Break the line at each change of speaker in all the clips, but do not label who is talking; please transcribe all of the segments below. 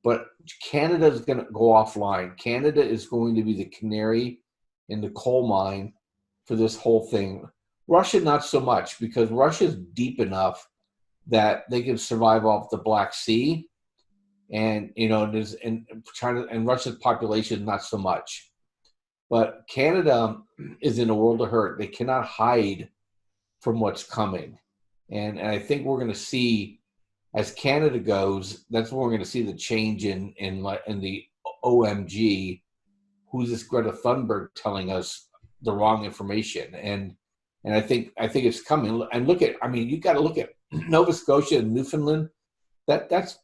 but Canada is going to go offline. Canada is going to be the canary in the coal mine for this whole thing. Russia, not so much, because Russia's deep enough that they can survive off the Black Sea, and China and Russia's population not so much. But Canada is in a world of hurt. They cannot hide from what's coming, and I think we're going to see, as Canada goes, that's when we're going to see the change in the OMG. Who's this Greta Thunberg telling us the wrong information? And I think it's coming. And you got to look at Nova Scotia and Newfoundland. That's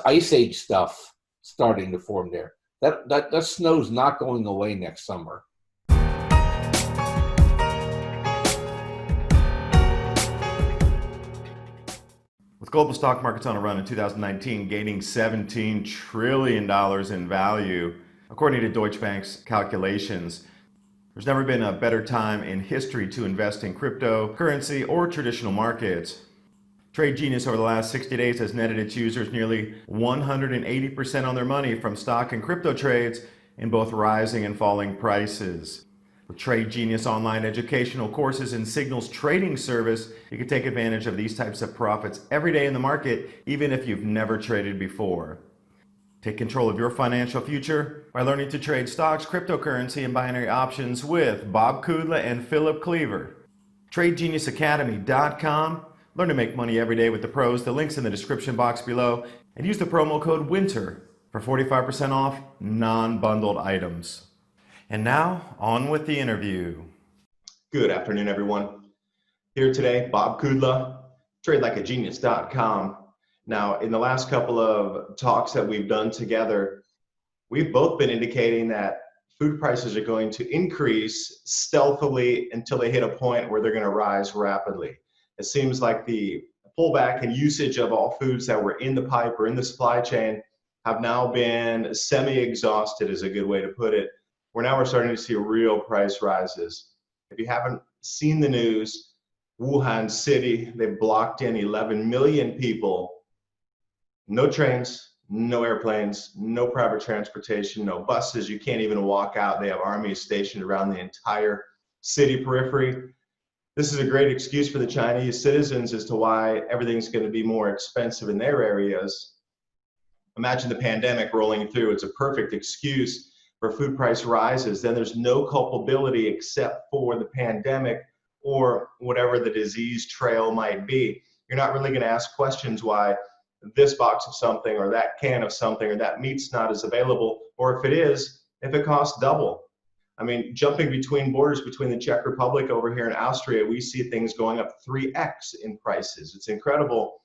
ice age stuff starting to form there. That snow's not going away next summer.
With global stock markets on a run in 2019, gaining $17 trillion in value, according to Deutsche Bank's calculations, there's never been a better time in history to invest in cryptocurrency or traditional markets. Trade Genius over the last 60 days has netted its users nearly 180% on their money from stock and crypto trades in both rising and falling prices. With Trade Genius online educational courses and Signal's trading service, you can take advantage of these types of profits every day in the market, even if you've never traded before. Take control of your financial future by learning to trade stocks, cryptocurrency, and binary options with Bob Kudla and Philip Cleaver. TradeGeniusAcademy.com. Learn to make money every day with the pros. The link's in the description box below. And use the promo code WINTER for 45% off non-bundled items. And now, on with the interview.
Good afternoon, everyone. Here today, Bob Kudla, TradeLikeAGenius.com. Now, in the last couple of talks that we've done together, we've both been indicating that food prices are going to increase stealthily until they hit a point where they're going to rise rapidly. It seems like the pullback and usage of all foods that were in the pipe or in the supply chain have now been semi-exhausted, is a good way to put it. We're starting to see real price rises. If you haven't seen the news, Wuhan City, they've blocked in 11 million people. No trains, no airplanes, no private transportation, no buses. You can't even walk out. They have armies stationed around the entire city periphery. This is a great excuse for the Chinese citizens as to why everything's going to be more expensive in their areas. Imagine the pandemic rolling through. It's a perfect excuse for food price rises. Then there's no culpability except for the pandemic or whatever the disease trail might be. You're not really going to ask questions why this box of something or that can of something or that meat's not as available, or if it is, if it costs double. I mean, jumping between borders between the Czech Republic over here and Austria, we see things going up 3x in prices. It's incredible.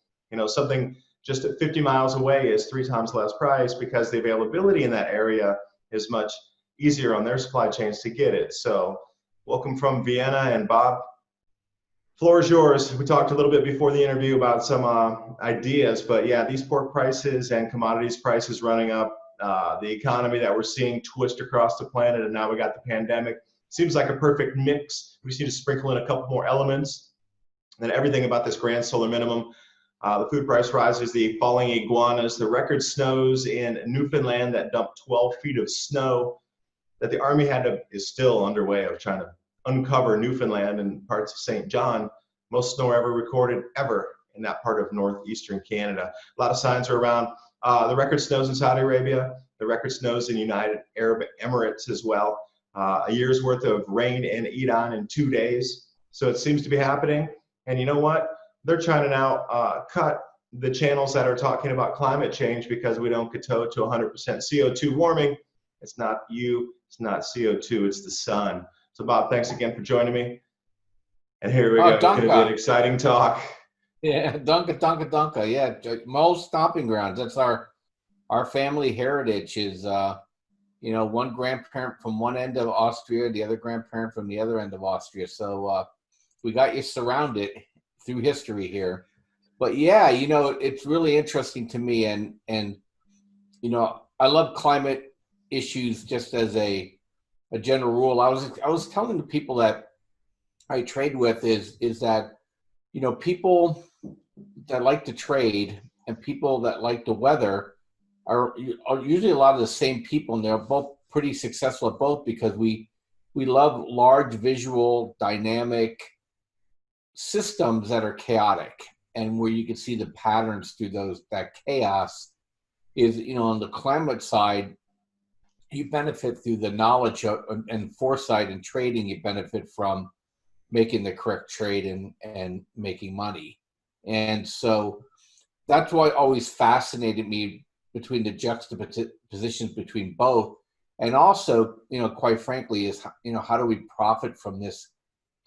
Something just at 50 miles away is 3 times less price because the availability in that area is much easier on their supply chains to get it. So welcome from Vienna, and Bob, floor is yours. We talked a little bit before the interview about some ideas, but yeah, these pork prices and commodities prices running up, the economy that we're seeing twist across the planet, and now we got the pandemic. Seems like a perfect mix. We just need to sprinkle in a couple more elements. And then everything about this grand solar minimum, the food price rises, the falling iguanas, the record snows in Newfoundland that dumped 12 feet of snow that the Army is still underway of trying to uncover Newfoundland and parts of St. John. Most snow ever recorded ever in that part of northeastern Canada. A lot of signs are around. The record snows in Saudi Arabia, the record snows in United Arab Emirates as well. A year's worth of rain in Iran in 2 days. So it seems to be happening. And you know what? They're trying to now cut the channels that are talking about climate change because we don't kowtow to 100% CO2 warming. It's not you, it's not CO2, it's the sun. So Bob, thanks again for joining me. And here we go. It's going to be an exciting talk.
Yeah, Dunka. Yeah, Mo's stomping grounds. That's our family heritage is, one grandparent from one end of Austria, the other grandparent from the other end of Austria. So we got you surrounded through history here. But yeah, it's really interesting to me. And I love climate issues just as a general rule. I was telling the people that I trade with is that, people that like to trade and people that like the weather are usually a lot of the same people, and they're both pretty successful at both because we love large visual dynamic systems that are chaotic and where you can see the patterns through that chaos. Is, on the climate side, you benefit through the knowledge and foresight and trading. You benefit from making the correct trade and making money. And so that's why it always fascinated me between the juxtapositions between both. And also, quite frankly, is, how do we profit from this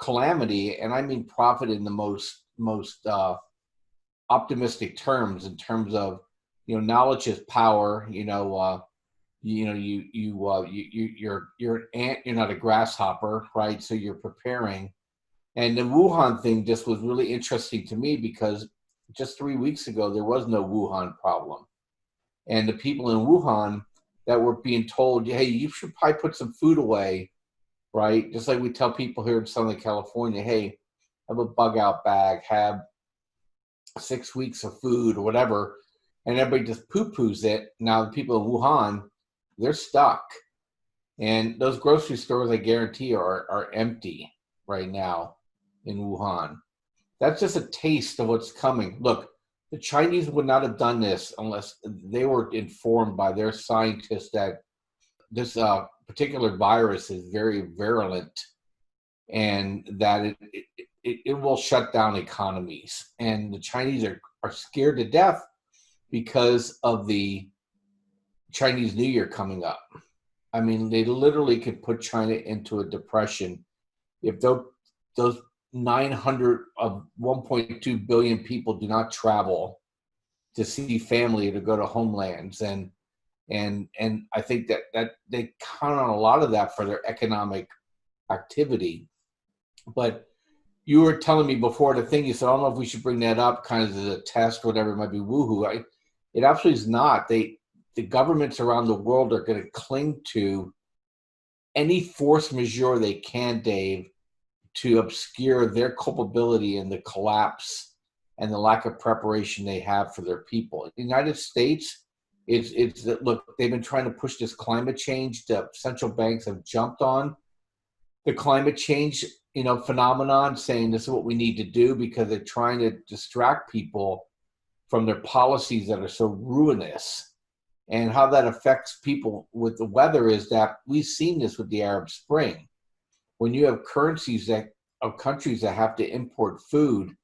calamity? And I mean profit in the most optimistic terms, in terms of, knowledge is power. You're an ant, you're not a grasshopper, right? So you're preparing. And the Wuhan thing just was really interesting to me because just 3 weeks ago, there was no Wuhan problem. And the people in Wuhan that were being told, hey, you should probably put some food away, right? Just like we tell people here in Southern California, hey, have a bug out bag, have 6 weeks of food or whatever. And everybody just poo-poos it. Now the people in Wuhan, they're stuck. And those grocery stores, I guarantee, are empty right now in Wuhan. That's just a taste of what's coming. Look, the Chinese would not have done this unless they were informed by their scientists that this particular virus is very virulent and that it will shut down economies. And the Chinese are scared to death because of the Chinese New Year coming up. I mean, they literally could put China into a depression if those 900 of 1.2 billion people do not travel to see family, to go to homelands. And I think that they count on a lot of that for their economic activity. But you were telling me before the thing, you said, I don't know if we should bring that up kind of as a test, whatever it might be, woohoo. It absolutely is not. The governments around the world are going to cling to any force majeure they can, Dave, to obscure their culpability in the collapse and the lack of preparation they have for their people. In the United States, it's look, they've been trying to push this climate change. The central banks have jumped on the climate change, phenomenon, saying this is what we need to do because they're trying to distract people from their policies that are so ruinous. And how that affects people with the weather is that we've seen this with the Arab Spring. When you have currencies of countries that have to import food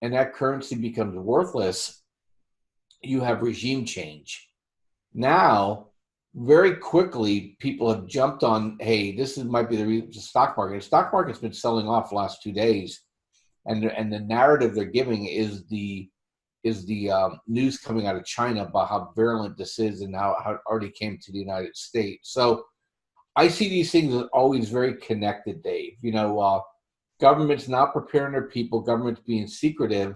and that currency becomes worthless, you have regime change. Now, very quickly, people have jumped on, hey, might be the stock market. The stock market's been selling off the last 2 days. And the narrative they're giving is the news coming out of China about how virulent this is and how it already came to the United States. So I see these things as always very connected, Dave. Governments not preparing their people, governments being secretive,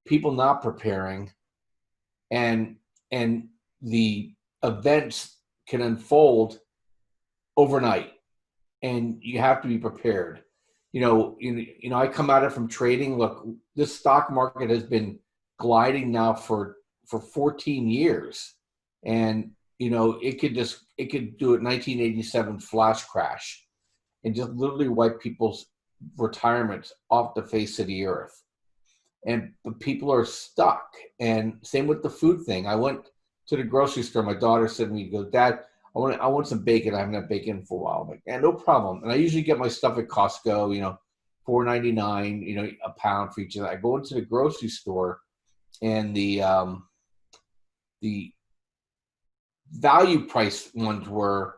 people not preparing, and the events can unfold overnight, and you have to be prepared. I come at it from trading. Look, this stock market has been gliding now for 14 years, and it could do it 1987 flash crash and just literally wipe people's retirements off the face of the earth. But people are stuck. And same with the food thing. I went to the grocery store. My daughter said to me, Dad, I want some bacon. I haven't had bacon for a while. I'm like, yeah, no problem. And I usually get my stuff at Costco, $4.99, a pound for each of that. I go into the grocery store, and the value price ones were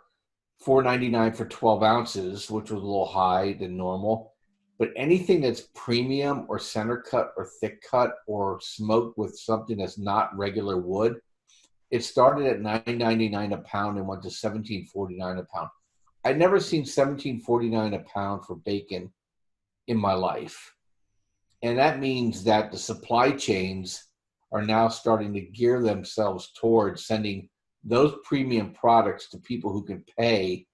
$4.99 for 12 ounces, which was a little high than normal. But anything that's premium or center cut or thick cut or smoked with something that's not regular wood, it started at $9.99 a pound and went to $17.49 a pound. I'd never seen $17.49 a pound for bacon in my life. And that means that the supply chains are now starting to gear themselves towards sending those premium products to people who can pay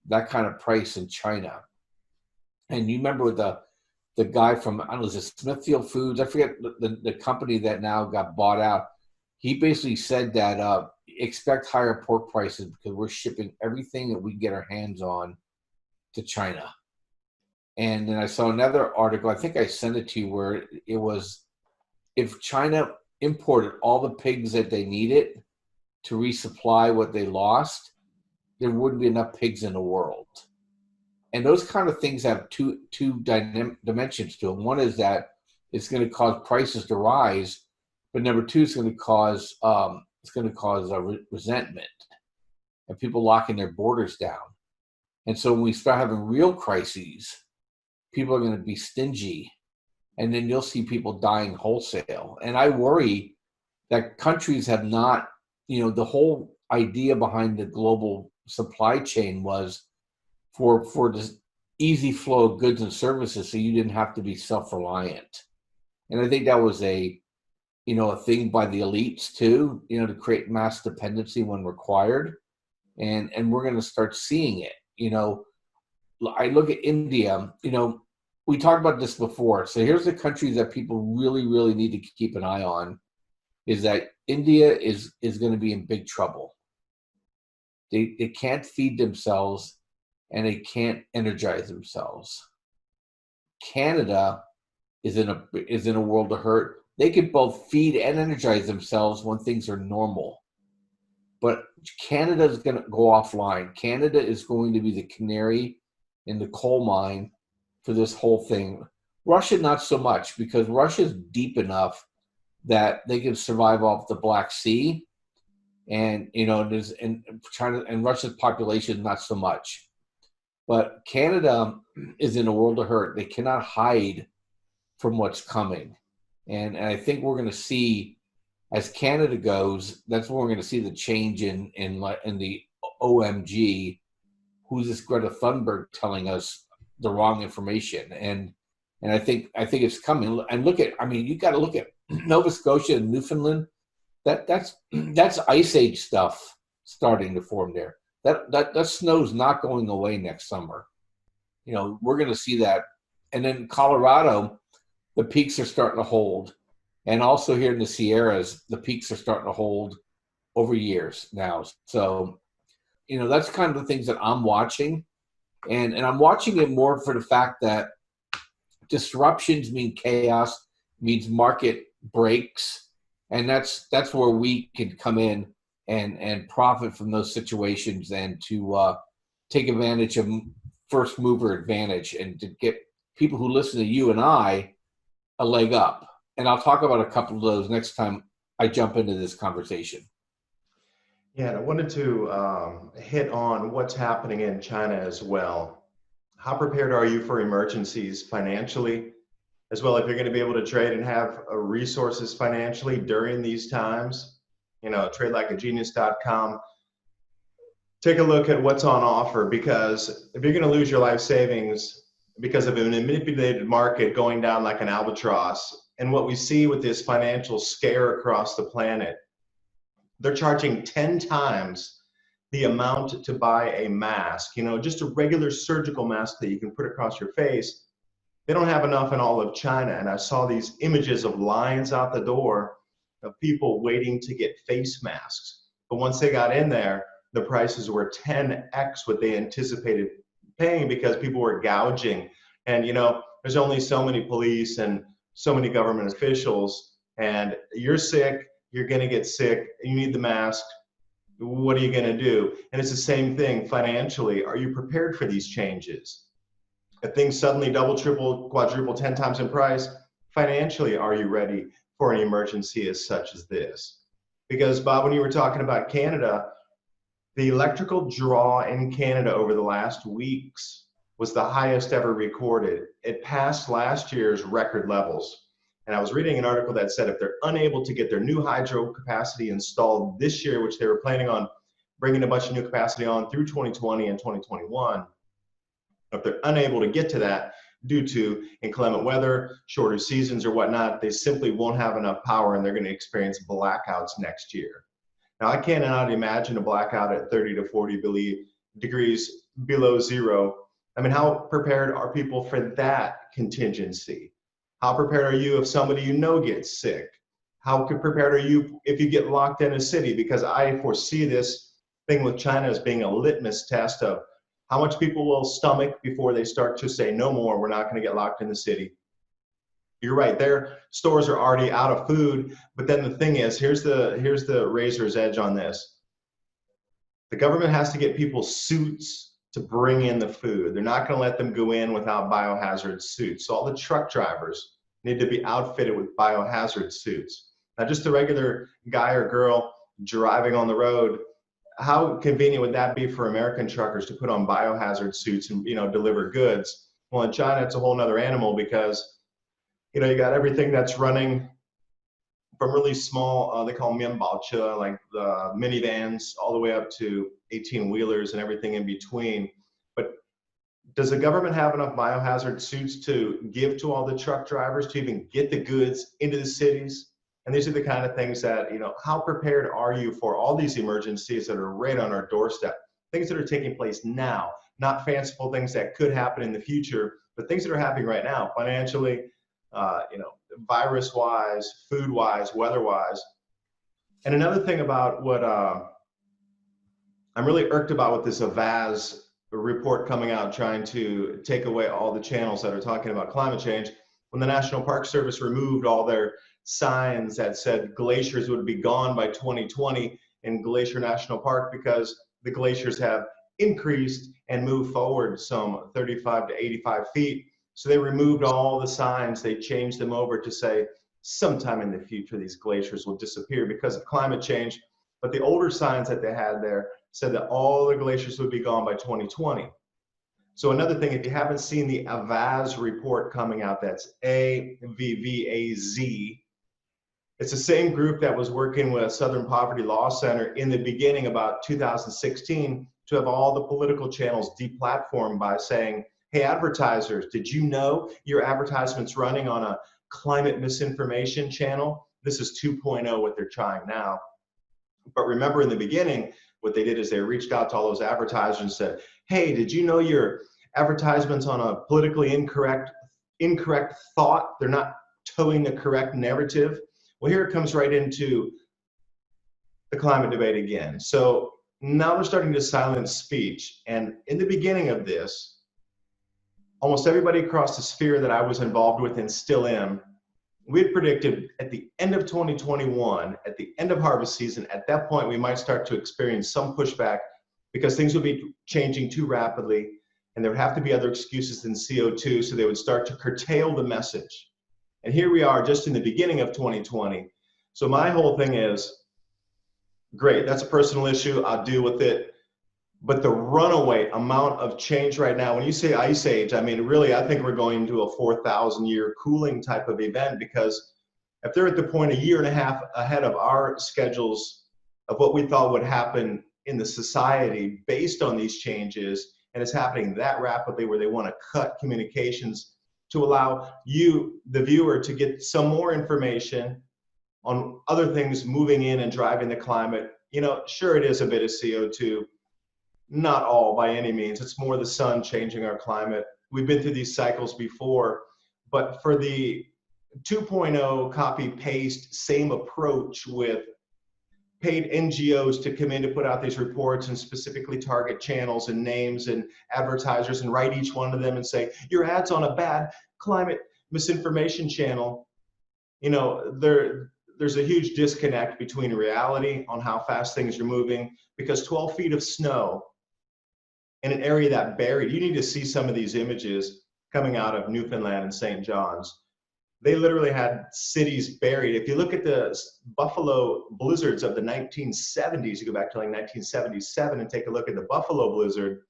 that kind of price in China. And you remember the guy from, I don't know, is it Smithfield Foods? I forget the company that now got bought out. He basically said that expect higher pork prices because we're shipping everything that we get our hands on to China. And then I saw another article, I think I sent it to you, where it was if China imported all the pigs that they needed to resupply what they lost, there wouldn't be enough pigs in the world. And those kind of things have two dimensions to them. One is that it's going to cause prices to rise, but number two, it's going to cause resentment and people locking their borders down. And so when we start having real crises, people are going to be stingy, and then you'll see people dying wholesale. And I worry that countries have not, the whole idea behind the global supply chain was for this easy flow of goods and services, so you didn't have to be self-reliant. And I think that was a thing by the elites too, to create mass dependency when required. And we're going to start seeing it. I look at India, we talked about this before. So here's the countries that people really, really need to keep an eye on, is that India is going to be in big trouble. They can't feed themselves and they can't energize themselves. Canada is in a world of hurt. They can both feed and energize themselves when things are normal. But Canada is going to go offline. Canada is going to be the canary in the coal mine for this whole thing. Russia, not so much, because Russia's deep enough that they can survive off the Black Sea, and China and Russia's population, not so much. But Canada is in a world of hurt. They cannot hide from what's coming, and I think we're going to see, as Canada goes, that's when we're going to see the change in the OMG. Who's this Greta Thunberg telling us the wrong information? And I think it's coming. And you got to look at Nova Scotia and Newfoundland. That's ice age stuff starting to form there. That snow's not going away next summer. We're going to see that. And then Colorado, the peaks are starting to hold. And also here in the Sierras, the peaks are starting to hold over years now. So, that's kind of the things that I'm watching. And I'm watching it more for the fact that disruptions mean chaos, means market breaks. And that's where we can come in and profit from those situations, and to take advantage of first mover advantage, and to get people who listen to you and I a leg up. And I'll talk about a couple of those next time I jump into this conversation.
Yeah, and I wanted to hit on what's happening in China as well. How prepared are you for emergencies financially, as well, if you're going to be able to trade and have resources financially during these times? Tradelikeagenius.com. Take a look at what's on offer, because if you're going to lose your life savings because of a manipulated market going down like an albatross, and what we see with this financial scare across the planet, they're charging 10 times the amount to buy a mask, just a regular surgical mask that you can put across your face. They don't have enough in all of China. And I saw these images of lines out the door of people waiting to get face masks. But once they got in there, the prices were 10x what they anticipated paying, because people were gouging. And, there's only so many police and so many government officials, and you're sick, you're going to get sick, you need the mask. What are you going to do? And it's the same thing financially. Are you prepared for these changes? If things suddenly double, triple, quadruple, 10 times in price, financially, are you ready for an emergency as such as this? Because, Bob, when you were talking about Canada, the electrical draw in Canada over the last weeks was the highest ever recorded. It passed last year's record levels. And I was reading an article that said if they're unable to get their new hydro capacity installed this year, which they were planning on bringing a bunch of new capacity on through 2020 and 2021, if they're unable to get to that due to inclement weather, shorter seasons or whatnot, they simply won't have enough power, and they're going to experience blackouts next year. Now, I cannot imagine a blackout at 30 to 40 degrees below zero. I mean, how prepared are people for that contingency? How prepared are you if somebody gets sick? How prepared are you if you get locked in a city? Because I foresee this thing with China as being a litmus test of how much people will stomach before they start to say, no more, we're not going to get locked in the city. You're right, their stores are already out of food, but then the thing is, here's the razor's edge on this. The government has to get people suits to bring in the food. They're not going to let them go in without biohazard suits. So all the truck drivers need to be outfitted with biohazard suits. Not just a regular guy or girl driving on the road. How convenient would that be for American truckers to put on biohazard suits and, deliver goods? Well, in China, it's a whole nother animal because, you got everything that's running from really small, they call them mianbaoche, like the minivans, all the way up to 18-wheelers and everything in between. But does the government have enough biohazard suits to give to all the truck drivers to even get the goods into the cities? And these are the kind of things that, how prepared are you for all these emergencies that are right on our doorstep? Things that are taking place now, not fanciful things that could happen in the future, but things that are happening right now, financially, virus-wise, food-wise, weather-wise. And another thing about what I'm really irked about with this Avaz report coming out trying to take away all the channels that are talking about climate change, when the National Park Service removed all their signs that said glaciers would be gone by 2020 in Glacier National Park because the glaciers have increased and moved forward some 35 to 85 feet. So they removed all the signs, they changed them over to say sometime in the future these glaciers will disappear because of climate change. But the older signs that they had there said that all the glaciers would be gone by 2020. So another thing, if you haven't seen the Avaz report coming out, that's AVVAZ, it's the same group that was working with Southern Poverty Law Center in the beginning about 2016 to have all the political channels deplatformed by saying, hey, advertisers, did you know your advertisement's running on a climate misinformation channel? This is 2.0, what they're trying now. But remember in the beginning, what they did is they reached out to all those advertisers and said, hey, did you know your advertisement's on a politically incorrect thought? They're not towing the correct narrative. Well, here it comes right into the climate debate again. So now they're starting to silence speech. And in the beginning of this, almost everybody across the sphere that I was involved with and still am, we had predicted at the end of 2021, at the end of harvest season, at that point, we might start to experience some pushback because things would be changing too rapidly and there would have to be other excuses than CO2, so they would start to curtail the message. And here we are just in the beginning of 2020. So my whole thing is, great, that's a personal issue, I'll deal with it. But the runaway amount of change right now, when you say ice age, I mean, really, I think we're going to a 4,000-year cooling type of event, because if they're at the point a year and a half ahead of our schedules of what we thought would happen in the society based on these changes, and it's happening that rapidly where they want to cut communications to allow you, the viewer, to get some more information on other things moving in and driving the climate. Sure, it is a bit of CO2. Not all by any means. It's more the sun changing our climate. We've been through these cycles before, but for the 2.0 copy paste, same approach with paid NGOs to come in to put out these reports and specifically target channels and names and advertisers and write each one of them and say, your ad's on a bad climate misinformation channel. There's a huge disconnect between reality on how fast things are moving, because 12 feet of snow in an area that buried, you need to see some of these images coming out of Newfoundland and St. John's. They literally had cities buried. If you look at the Buffalo blizzards of the 1970s, you go back to like 1977 and take a look at the Buffalo blizzard,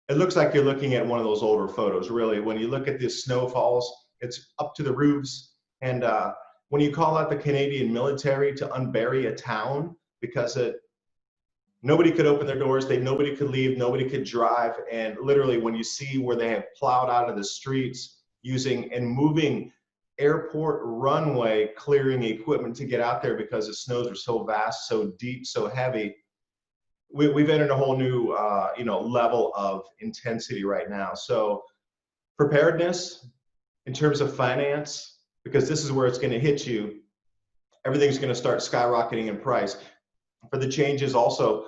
it looks like you're looking at one of those older photos, really. When you look at the snowfalls, it's up to the roofs. And when you call out the Canadian military to unbury a town because nobody could open their doors, nobody could leave, nobody could drive. And literally when you see where they have plowed out of the streets using and moving airport runway clearing equipment to get out there because the snows are so vast, so deep, so heavy, we've entered a whole new level of intensity right now. So preparedness in terms of finance, because this is where it's going to hit you. everything's going to start skyrocketing in price. For the changes also,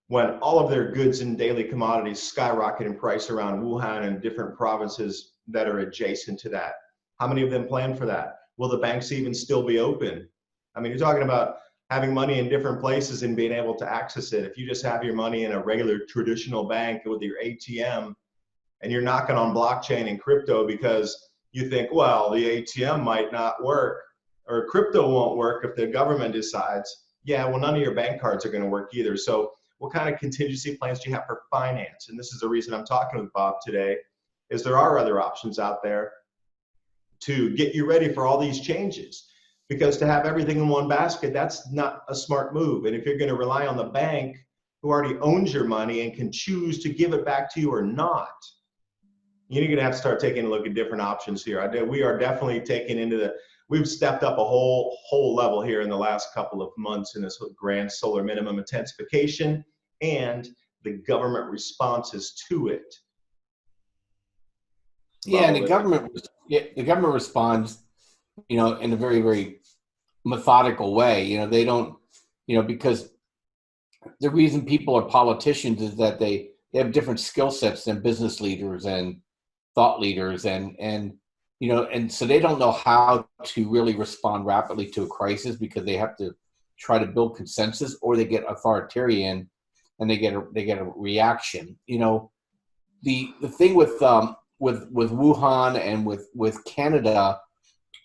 when all of their goods and daily commodities skyrocket in price around Wuhan and different provinces that are adjacent to that. How many of them plan for that? Will the banks even still be open? I mean, you're talking about having money in different places and being able to access it. If you just have your money in a regular traditional bank with your ATM and you're knocking on blockchain and crypto because you think, well, the ATM might not work or crypto won't work if the government decides, yeah, well, none of your bank cards are going to work either. So what kind of contingency plans do you have for finance? And this is the reason I'm talking with Bob today, is there are other options out there to get you ready for all these changes. Because to have everything in one basket, that's not a smart move. And if you're going to rely on the bank who already owns your money and can choose to give it back to you or not, you're going to have to start taking a look at different options here. We are definitely taking we've stepped up a whole level here in the last couple of months in this grand solar minimum intensification and the government responses to it.
Yeah, and the government responds, in a very, very methodical way. They don't, because the reason people are politicians is that they have different skill sets than business leaders and thought leaders, and so they don't know how to really respond rapidly to a crisis because they have to try to build consensus, or they get authoritarian and they get a reaction. The thing with Wuhan and with Canada,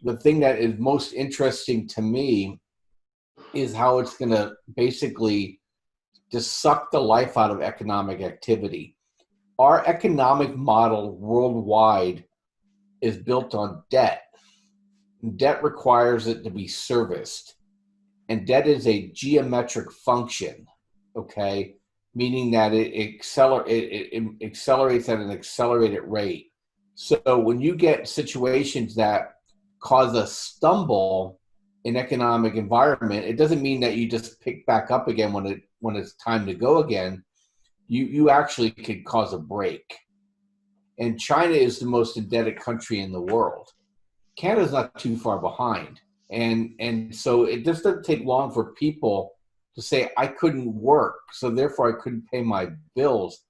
the thing that is most interesting to me is how it's going to basically just suck the life out of economic activity. Our economic model worldwide is built on debt. Debt requires it to be serviced. And debt is a geometric function, okay? Meaning that it accelerates at an accelerated rate. So when you get situations that cause a stumble in economic environment, it doesn't mean that you just pick back up again when it's time to go again. You actually could cause a break. And China is the most indebted country in the world. Canada's not too far behind. And so it just doesn't take long for people to say, I couldn't work, so therefore I couldn't pay my bills,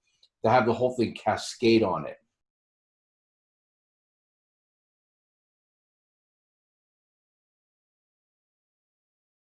to have the whole thing cascade on it.